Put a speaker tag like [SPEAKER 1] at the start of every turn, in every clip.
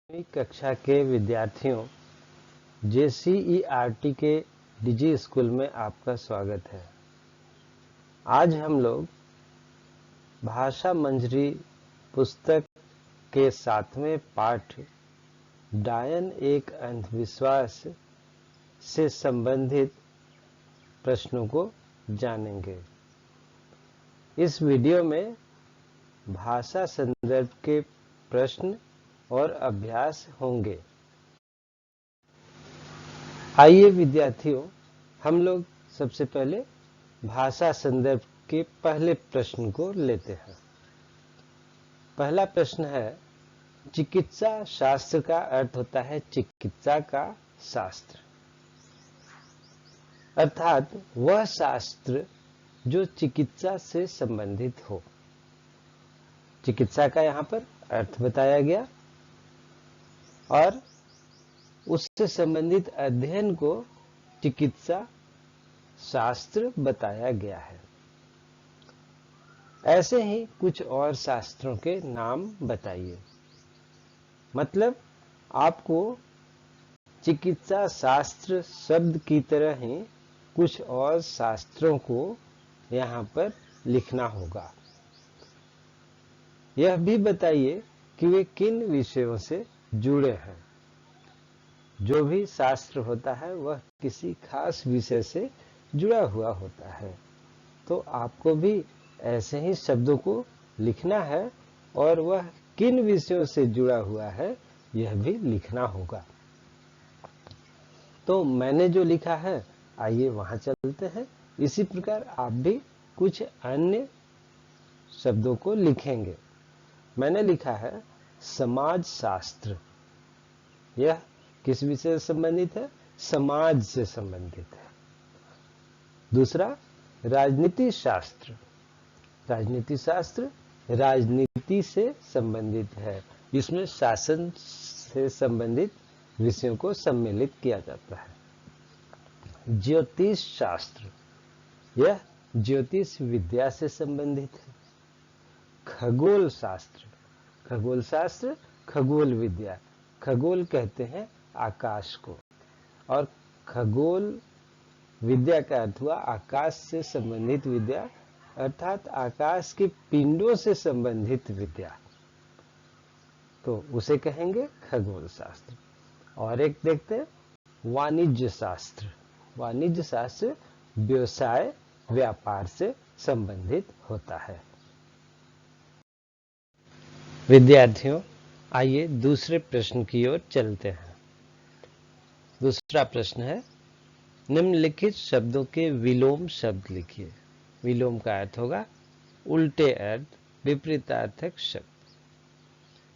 [SPEAKER 1] कक्षा के विद्यार्थियों, JCERT के डिजी स्कूल में आपका स्वागत है। आज हम लोग भाषा मंजरी पुस्तक के 7वें पाठ डायन एक अंधविश्वास से संबंधित प्रश्नों को जानेंगे। इस वीडियो में भाषा संदर्भ के प्रश्न और अभ्यास होंगे। आइए विद्यार्थियों, हम लोग सबसे पहले भाषा संदर्भ के पहले प्रश्न को लेते हैं। पहला प्रश्न है, चिकित्सा शास्त्र का अर्थ होता है चिकित्सा का शास्त्र, अर्थात वह शास्त्र जो चिकित्सा से संबंधित हो। चिकित्सा का यहाँ पर अर्थ बताया गया और उससे संबंधित अध्ययन को चिकित्सा शास्त्र बताया गया है। ऐसे ही कुछ और शास्त्रों के नाम बताइए। मतलब आपको चिकित्सा शास्त्र शब्द की तरह ही कुछ और शास्त्रों को यहाँ पर लिखना होगा। यह भी बताइए कि वे किन विषयों से जुड़े हैं। जो भी शास्त्र होता है वह किसी खास विषय से जुड़ा हुआ होता है, तो आपको भी ऐसे ही शब्दों को लिखना है और वह किन विषयों से जुड़ा हुआ है यह भी लिखना होगा। तो मैंने जो लिखा है, आइए वहां चलते हैं। इसी प्रकार आप भी कुछ अन्य शब्दों को लिखेंगे। मैंने लिखा है समाज शास्त्र। यह किस विषय से संबंधित है? समाज से संबंधित है। दूसरा, राजनीति शास्त्र। राजनीति शास्त्र राजनीति से संबंधित है। इसमें शासन से संबंधित विषयों को सम्मिलित किया जाता है। ज्योतिष शास्त्र, यह ज्योतिष विद्या से संबंधित है। खगोल शास्त्र, खगोल शास्त्र खगोल विद्या, खगोल कहते हैं आकाश को, और खगोल विद्या का अर्थ हुआ आकाश से संबंधित विद्या, अर्थात आकाश के पिंडों से संबंधित विद्या, तो उसे कहेंगे खगोल शास्त्र। और एक देखते हैं वाणिज्य शास्त्र। वाणिज्य शास्त्र व्यवसाय व्यापार से संबंधित होता है। विद्यार्थियों, आइए दूसरे प्रश्न की ओर चलते हैं। दूसरा प्रश्न है, निम्नलिखित शब्दों के विलोम शब्द लिखिए। विलोम का अर्थ होगा उल्टे अर्थ, विपरीतार्थक शब्द।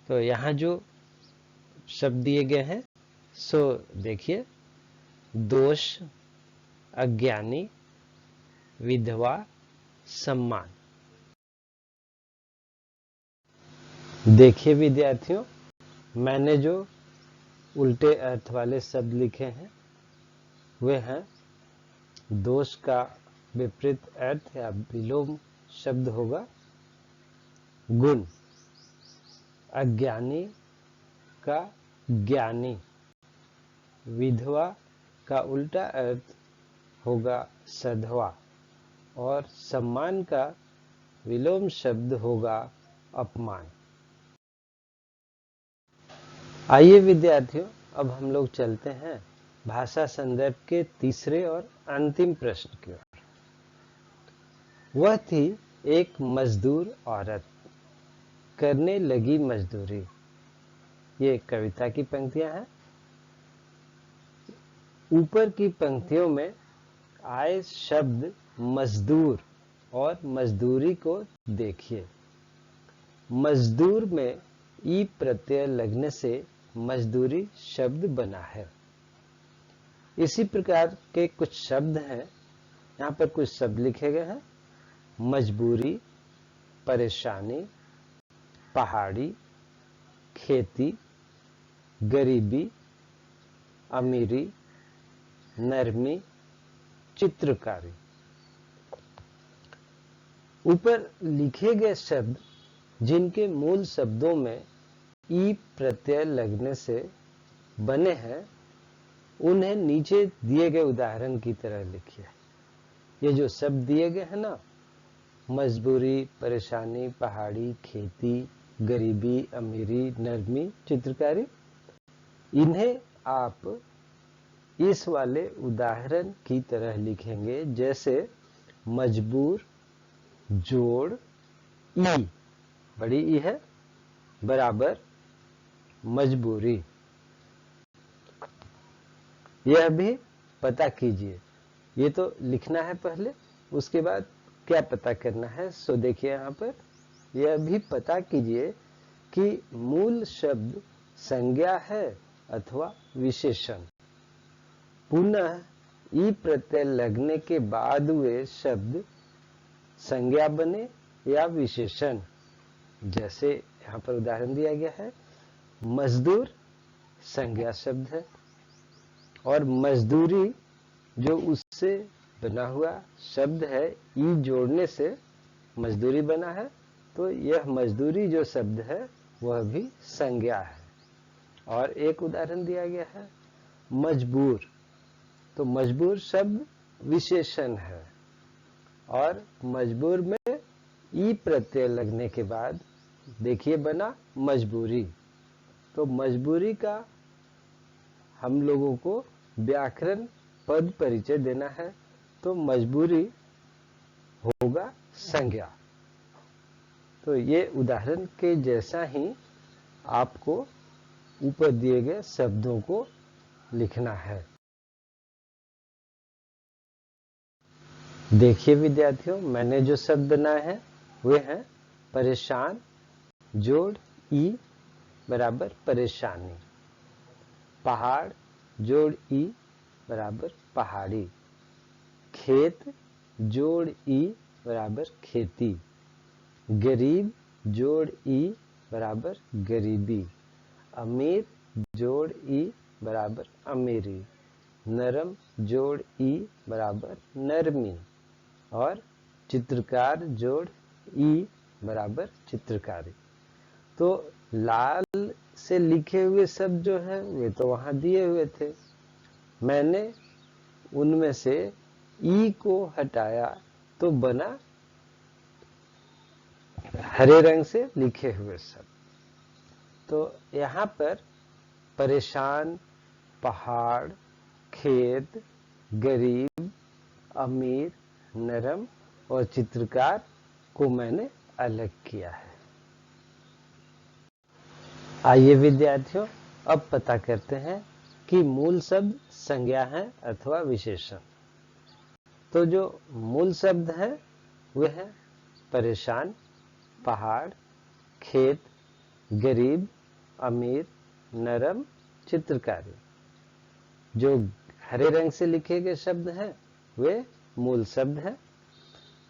[SPEAKER 1] तो यहाँ जो शब्द दिए गए हैं सो देखिए, दोष, अज्ञानी, विधवा, सम्मान। देखिए विद्यार्थियों, मैंने जो उल्टे अर्थ वाले शब्द लिखे हैं वे हैं, दोष का विपरीत अर्थ या विलोम शब्द होगा गुण, अज्ञानी का ज्ञानी, विधवा का उल्टा अर्थ होगा सधवा, और सम्मान का विलोम शब्द होगा अपमान। आइए विद्यार्थियों, अब हम लोग चलते हैं भाषा संदर्भ के तीसरे और अंतिम प्रश्न की ओर। वह थी एक मजदूर औरत, करने लगी मजदूरी। ये कविता की पंक्तियां हैं। ऊपर की पंक्तियों में आए शब्द मजदूर और मजदूरी को देखिए। मजदूर में ई प्रत्यय लगने से मजदूरी शब्द बना है। इसी प्रकार के कुछ शब्द हैं, यहाँ पर कुछ शब्द लिखे गए हैं। मजबूरी, परेशानी, पहाड़ी, खेती, गरीबी, अमीरी, नरमी, चित्रकारी। ऊपर लिखे गए शब्द जिनके मूल शब्दों में ई प्रत्यय लगने से बने हैं, उन्हें नीचे दिए गए उदाहरण की तरह लिखिए। ये जो शब्द दिए गए हैं ना, मजबूरी, परेशानी, पहाड़ी, खेती, गरीबी, अमीरी, नरमी, चित्रकारी, इन्हें आप इस वाले उदाहरण की तरह लिखेंगे, जैसे मजबूर जोड़ ई, बड़ी ई है, बराबर मजबूरी। यह भी पता कीजिए। ये तो लिखना है पहले, उसके बाद क्या पता करना है। सो देखिए यहाँ पर, यह भी पता कीजिए कि मूल शब्द संज्ञा है अथवा विशेषण। पुनः ई प्रत्यय लगने के बाद वे शब्द संज्ञा बने या विशेषण। जैसे यहाँ पर उदाहरण दिया गया है, मजदूर संज्ञा शब्द है और मजदूरी जो उससे बना हुआ शब्द है, ई जोड़ने से मजदूरी बना है, तो यह मजदूरी जो शब्द है वह भी संज्ञा है। और एक उदाहरण दिया गया है, मजबूर, तो मजबूर शब्द विशेषण है और मजबूर में ई प्रत्यय लगने के बाद देखिए बना मजबूरी। तो मजबूरी का हम लोगों को व्याकरण पद परिचय देना है, तो मजबूरी होगा संज्ञा। तो ये उदाहरण के जैसा ही आपको ऊपर दिए गए शब्दों को लिखना है। देखिए विद्यार्थियों, मैंने जो शब्द बनाए हैं वे हैं परेशान जोड़ ई बराबर परेशानी, पहाड़ जोड़ ई बराबर पहाड़ी, खेत जोड़ ई बराबर खेती, गरीब जोड़ ई बराबर गरीबी, अमीर जोड़ ई बराबर अमीरी, नरम जोड़ ई बराबर नरमी और चित्रकार जोड़ ई बराबर चित्रकारी। तो लाल से लिखे हुए शब्द जो हैं वे तो वहां दिए हुए थे, मैंने उनमें से ई को हटाया तो बना हरे रंग से लिखे हुए शब्द। तो यहाँ पर परेशान, पहाड़, खेत, गरीब, अमीर, नरम और चित्रकार को मैंने अलग किया है। आइए विद्यार्थियों, अब पता करते हैं कि मूल शब्द संज्ञा है अथवा विशेषण। तो जो मूल शब्द है वे है परेशान, पहाड़, खेत, गरीब, अमीर, नरम, चित्रकारी। जो हरे रंग से लिखे गए शब्द हैं वे मूल शब्द हैं।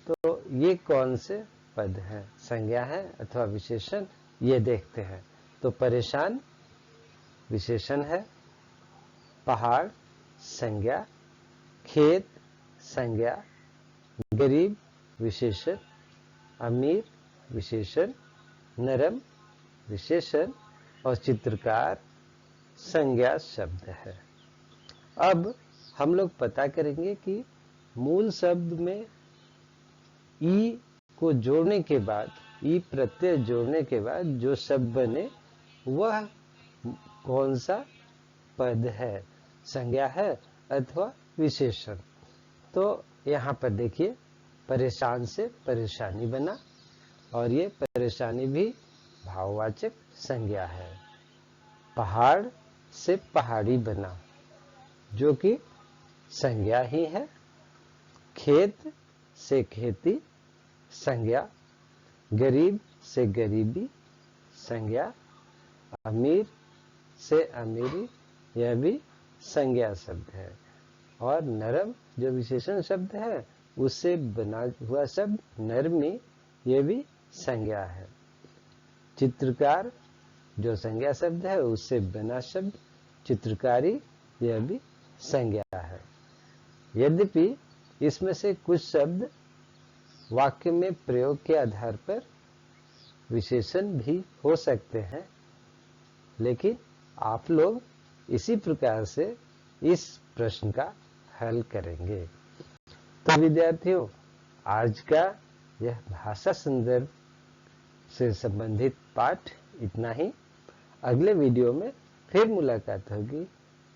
[SPEAKER 1] तो ये कौन से पद हैं, संज्ञा है अथवा विशेषण, ये देखते हैं। तो परेशान विशेषण है, पहाड़ संज्ञा, खेत संज्ञा, गरीब विशेषण, अमीर विशेषण, नरम विशेषण और चित्रकार संज्ञा शब्द है। अब हम लोग पता करेंगे कि मूल शब्द में ई को जोड़ने के बाद, ई प्रत्यय जोड़ने के बाद जो शब्द बने वह कौन सा पद है, संज्ञा है अथवा विशेषण। तो यहाँ पर देखिए, परेशान से परेशानी बना और ये परेशानी भी भाववाचक संज्ञा है। पहाड़ से पहाड़ी बना जो कि संज्ञा ही है। खेत से खेती संज्ञा, गरीब से गरीबी संज्ञा, अमीर से अमीरी यह भी संज्ञा शब्द है और नरम जो विशेषण शब्द है उससे बना हुआ शब्द नरमी यह भी संज्ञा है। चित्रकार जो संज्ञा शब्द है उससे बना शब्द चित्रकारी यह भी संज्ञा है। यद्यपि इसमें से कुछ शब्द वाक्य में प्रयोग के आधार पर विशेषण भी हो सकते हैं, लेकिन आप लोग इसी प्रकार से इस प्रश्न का हल करेंगे। तो विद्यार्थियों, आज का यह भाषा संदर्भ से संबंधित पाठ इतना ही। अगले वीडियो में फिर मुलाकात होगी।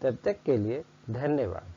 [SPEAKER 1] तब तक के लिए धन्यवाद।